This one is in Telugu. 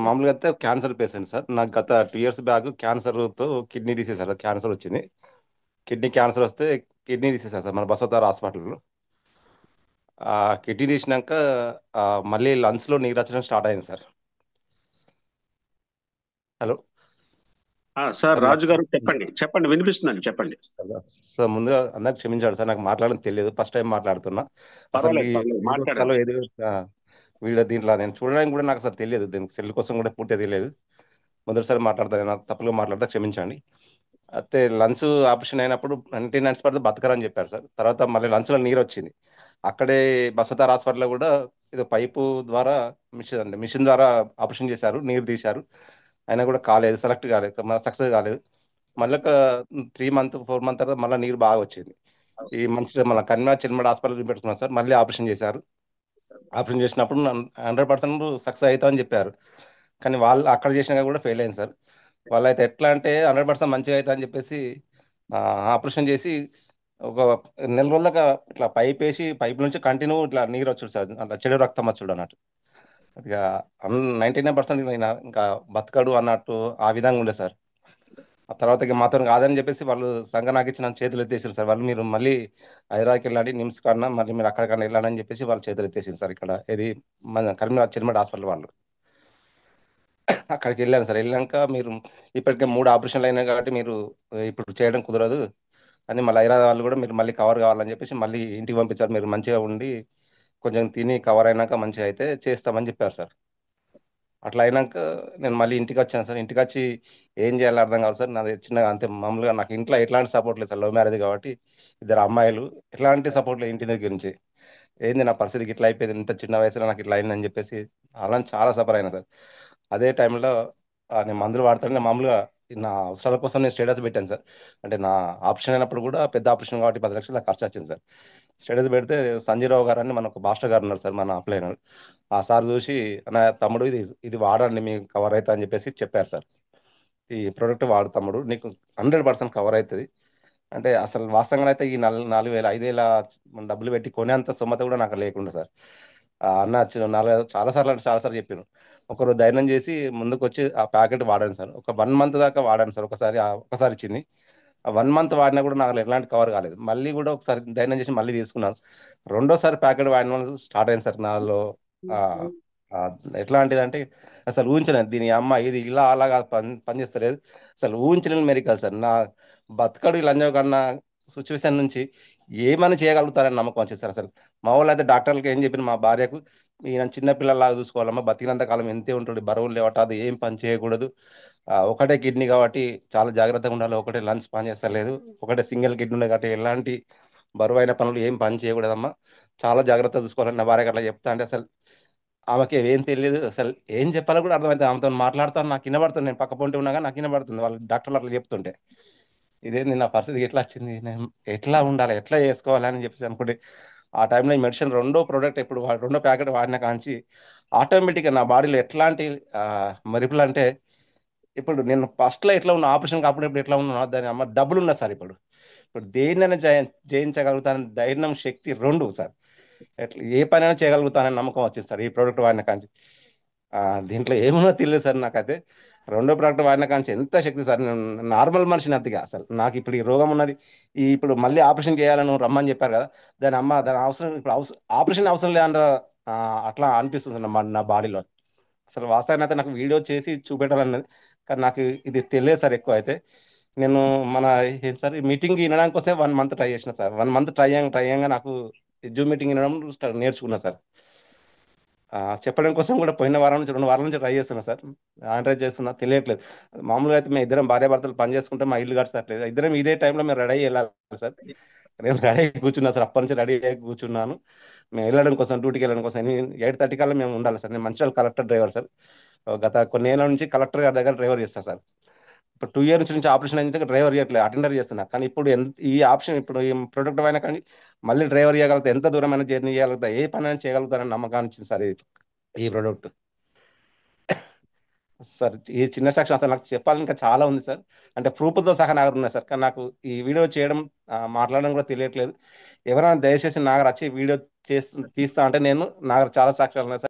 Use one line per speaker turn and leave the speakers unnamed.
మామూలుగా అయితే క్యాన్సర్ పేషెంట్ సార్. నాకు గత 2 ఇయర్స్ బ్యాక్ క్యాన్సర్తో కిడ్నీ తీసేశారు. క్యాన్సర్ వచ్చింది. కిడ్నీ క్యాన్సర్ వస్తే కిడ్నీ తీసేశారు సార్ మన బసవతార హాస్పిటల్లో. ఆ కిడ్నీ తీసినాక ఆ, మళ్ళీ లంగ్స్లో నీరు వచ్చడం స్టార్ట్ అయింది సార్. హలో
సార్
సార్
రాజు గారు చెప్పండి చెప్పండి వినిపిస్తుందండి చెప్పండి.
సార్ ముందుగా అందరికి క్షమించాడు సార్, నాకు మాట్లాడడం తెలియదు, ఫస్ట్ టైం మాట్లాడుతున్నా. అసలు ఈ
పర్వాలేదు
ఏది వస్తాలో
మాట్లాడండి.
ఏది ఆ, వీడియో దీంట్లో నేను చూడడానికి కూడా నాకు అసలు తెలియదు, దీనికి సెల్ కోసం కూడా పూర్తిగా తెలియదు. మొదటిసారి మాట్లాడతాను, నాకు తప్పుగా మాట్లాడితే క్షమించండి. అయితే లంగ్స్ ఆపరేషన్ అయినప్పుడు 99 పడితే బతకరని చెప్పారు సార్. తర్వాత మళ్ళీ లంగ్స్లో నీరు వచ్చింది. అక్కడే బసవతార హాస్పిటల్లో కూడా ఇది పైపు ద్వారా మిషన్ ద్వారా ఆపరేషన్ చేశారు, నీరు తీశారు. అయినా కూడా కాలేదు, సెలెక్ట్ కాలేదు, సక్సెస్ కాలేదు. మళ్ళీ ఒక 3 మంత్ 4 మంత్ తర్వాత మళ్ళీ నీరు బాగా వచ్చింది. ఈ మంచి మన కన్వా చిల్మడ హాస్పిటల్ చూపెట్టుకున్నాం సార్. మళ్ళీ ఆపరేషన్ చేశారు. ఆపరేషన్ చేసినప్పుడు 100% సక్సెస్ అవుతామని చెప్పారు. కానీ వాళ్ళు అక్కడ చేసినా కూడా ఫెయిల్ అయింది సార్. వాళ్ళైతే ఎట్లా అంటే 100% మంచిగా అవుతా అని చెప్పేసి ఆ, ఆపరేషన్ చేసి ఒక నెల రోజుల దాకా ఇట్లా పైప్ వేసి పైప్ నుంచి కంటిన్యూ ఇట్లా నీరు వచ్చుడు సార్, అట్లా చెడు రక్తం వచ్చుడు అన్నట్టు. ఇక 99% ఇంకా బతకడు అన్నట్టు ఆ విధంగా ఉండే సార్. ఆ తర్వాత ఇక మాతో కాదని చెప్పేసి వాళ్ళు సంఘ నాకు ఇచ్చిన చేతులు ఎత్తేసారు సార్. వాళ్ళు మీరు మళ్ళీ హైదరాబాద్కి వెళ్ళండి, నిమ్స్ కన్నా మళ్ళీ మీరు అక్కడికన్నా వెళ్ళండి అని చెప్పేసి వాళ్ళు చేతులు ఎత్తేసింది సార్. ఇక్కడ ఇది మన కరీంనగర్ చిల్మడ హాస్పిటల్ వాళ్ళు. అక్కడికి వెళ్ళాను సార్. వెళ్ళాక మీరు ఇప్పటికే 3 ఆపరేషన్లు అయినాయి కాబట్టి మీరు ఇప్పుడు చేయడం కుదరదు అని మళ్ళీ హైదరాబాద్ వాళ్ళు కూడా మీరు మళ్ళీ కవర్ కావాలని చెప్పేసి మళ్ళీ ఇంటికి పంపించారు. మీరు మంచిగా ఉండి కొంచెం తిని కవర్ అయినాక మంచిగా అయితే చేస్తామని చెప్పారు సార్. అట్లా అయినాక నేను మళ్ళీ ఇంటికి వచ్చాను సార్. ఇంటికి వచ్చి ఏం చేయాలో అర్థం కాదు సార్. నాది చిన్నగా అంతే, మామూలుగా నాకు ఇంట్లో ఎట్లాంటి సపోర్ట్ లేదు సార్. లవ్ మ్యారేజ్ కాబట్టి 2 అమ్మాయిలు, ఎట్లాంటి సపోర్ట్ లేదు ఇంటి దగ్గర నుంచి. ఏంది నా పరిస్థితికి ఇట్లా అయిపోయింది, ఇంత చిన్న వయసులో నాకు ఇట్లా అయిందని చెప్పేసి అలా చాలా సఫర్ అయినా సార్. అదే టైంలో నేను మందులు వాడతాను. నేను మామూలుగా నా అవసరాల కోసం నేను స్టేటస్ పెట్టాను సార్. అంటే నా ఆప్షన్ అయినప్పుడు కూడా పెద్ద ఆపరేషన్ కాబట్టి 10 లక్షల ఖర్చు వచ్చింది సార్. స్టేటస్ పెడితే సంజీరావు గారు అని మన ఒక మాస్టర్ గారు ఉన్నారు సార్, మన అప్లైనర్. ఆ సార్ చూసి నా తమ్ముడు ఇది ఇది వాడండి మీకు కవర్ అవుతా అని చెప్పేసి చెప్పారు సార్. ఈ ప్రోడక్ట్ వాడు తమ్ముడు, నీకు 100% కవర్ అవుతుంది అంటే. అసలు వాస్తవంగా అయితే ఈ 4,000 5,000 డబ్బులు పెట్టి కొనేంత సొమ్మత కూడా నాకు లేకుండా సార్. అన్న చాలా సార్లు అంటే చాలా సార్లు చెప్పాను. ఒకరు ధైర్యం చేసి ముందుకు వచ్చి ఆ ప్యాకెట్ వాడాను సార్. ఒక 1 మంత్ దాకా వాడాను సార్. ఒకసారి ఇచ్చింది. ఆ 1 మంత్ వాడినా కూడా నాకు ఎలాంటి కవర్ కాలేదు. మళ్ళీ కూడా ఒకసారి ధైర్యం చేసి మళ్ళీ తీసుకున్నాను. రెండోసారి ప్యాకెట్ వాడిన స్టార్ట్ అయింది సార్ నాలో. ఆ, ఆ, ఎట్లాంటిది అంటే అసలు ఊహించలేదు, దీని అమ్మ ఇది ఇలా అలాగా పనిచేస్తలేదు. అసలు ఊహించలేని మెరికల్ సార్. నా బతకడు లంజో కన్నా సిచ్యువేషన్ నుంచి ఏమని చేయగలుగుతారని నమ్మకం వచ్చింది సార్. అసలు మా వాళ్ళు అయితే డాక్టర్లకి ఏం చెప్పిన, మా భార్యకు ఈయన చిన్న పిల్లలాగా చూసుకోవాలమ్మా, బతికినంత కాలం ఎంతే ఉంటుంది, బరువులు లేవట, అది ఏం పని చేయకూడదు. ఒకటే కిడ్నీ కాబట్టి చాలా జాగ్రత్తగా ఉండాలి, ఒకటే లంగ్స్ పని చేస్తలేదు, ఒకటే సింగిల్ కిడ్నీ ఉంది కాబట్టి ఎలాంటి బరువైన పనులు ఏం పని చేయకూడదమ్మా, చాలా జాగ్రత్తగా చూసుకోవాలని నా భార్యకి అట్లా చెప్తా అంటే అసలు ఆమెకి ఏం తెలియదు. అసలు ఏం చెప్పాలో కూడా అర్థమైతే ఆమెతో మాట్లాడుతాను, నాకు వినబడుతుంది. నేను పక్క పొంటి ఉన్నాగా నాకు వినబడుతుంది వాళ్ళు డాక్టర్లు అట్లా చెప్తుంటే. ఇదేంది నా పరిస్థితి ఎట్లా వచ్చింది, నేను ఎట్లా ఉండాలి, ఎట్లా చేసుకోవాలి అని చెప్పేసి అనుకుంటే ఆ టైంలో ఈ మెడిసిన్ రెండో ప్రోడక్ట్ ఇప్పుడు రెండో ప్యాకెట్ వాడిన కాంచి ఆటోమేటిక్గా నా బాడీలో ఎట్లాంటి ఆ, మరుపులు అంటే, ఇప్పుడు నేను ఫస్ట్లో ఎట్లా ఉన్నా ఆపరేషన్ కాప్పుడు ఇప్పుడు ఎట్లా ఉన్నా దాని అమ్మ డబ్బులు ఉన్నా సార్. ఇప్పుడు ఇప్పుడు దేన్నైనా జయించగలుగుతాను ధైర్యం శక్తి రెండు సార్. ఎట్లా ఏ పనైనా చేయగలుగుతానని నమ్మకం వచ్చింది సార్ ఈ ప్రోడక్ట్ వాడిన కాంచి. ఆ, దీంట్లో ఏమో తెలియదు సార్ నాకైతే. రెండో ప్రోడక్ట్ వాడిన కాంచి ఎంత శక్తి సార్. నేను నార్మల్ మనిషిని అతిగా అసలు. నాకు ఇప్పుడు ఈ రోగం ఉన్నది, ఇప్పుడు మళ్ళీ ఆపరేషన్ చేయాలని రమ్మని చెప్పారు కదా, దాని అవసరం ఇప్పుడు ఆపరేషన్ అవసరం లేదంట. ఆ, అట్లా అనిపిస్తుంది నా బాడీలో. అసలు వాస్తవాన్ని అయితే నాకు వీడియో చేసి చూపెట్టాలన్నది, కానీ నాకు ఇది తెలియదు సార్ ఎక్కువ అయితే. నేను మన ఏం సార్ ఈ మీటింగ్ వినడానికి వస్తే 1 మంత్ ట్రై చేసిన సార్. 1 మంత్ ట్రై అయ్యంగా నాకు జూమ్ మీటింగ్ వినడం నేర్చుకున్నా సార్. చెప్పడం కోసం కూడా పోయిన వారం నుంచి 2 వారాల నుంచి ట్రై చేస్తున్నా సార్. ఆండ్రాయిడ్ చేస్తున్నా తెలియట్లేదు. మామూలుగా అయితే మేము ఇద్దరం భార్యాభర్తలు పని చేసుకుంటే మా ఇల్లు గడచట్లేదు. ఇద్దరం ఇదే టైంలో మేము రెడీ అయ్యి వెళ్ళాలి సార్. నేను రెడీ అయ్యి కూర్చున్నా సార్, అప్పటి నుంచి రెడీ అయ్యి కూర్చున్నాను. మేము వెళ్ళడం కోసం, డ్యూటీకి వెళ్ళడం కోసం 8:30 కల్లా మేము ఉండాలి సార్. నేను మంచిర్యాల కలెక్టర్ డ్రైవర్ సార్. గత కొన్ని ఏళ్ళ నుంచి కలెక్టర్ గారి దగ్గర డ్రైవర్ చేస్తాను సార్. ఇప్పుడు 2 ఇయర్స్ నుంచి ఆపరేషన్ అయిన డ్రైవర్ చేయట్లేదు, అటెండర్ చేస్తున్నా. కానీ ఇప్పుడు ఈ ఆప్షన్ ఇప్పుడు ఈ ప్రొడక్ట్ అయినా కానీ మళ్ళీ డ్రైవర్ చేయగలుగుతా, ఎంత దూరమైన జర్నీ చేయగలుగుతా, ఏ పని అయినా చేయగలుగుతానని నమ్మకాన్ని ఇచ్చింది సార్ ఈ ప్రోడక్ట్. సార్ ఈ చిన్న సాక్ష్యం అసలు నాకు చెప్పాలని ఇంకా చాలా ఉంది సార్. అంటే ప్రూఫ్తో సహా నా దగ్గర ఉన్నాయి సార్. కానీ నాకు ఈ వీడియో చేయడం మాట్లాడడం కూడా తెలియట్లేదు. ఎవరైనా దయచేసి నా దగ్గర వచ్చి వీడియో తీస్తా అంటే నేను నా దగ్గర చాలా సాక్ష్యాలు ఉన్నాయి సార్.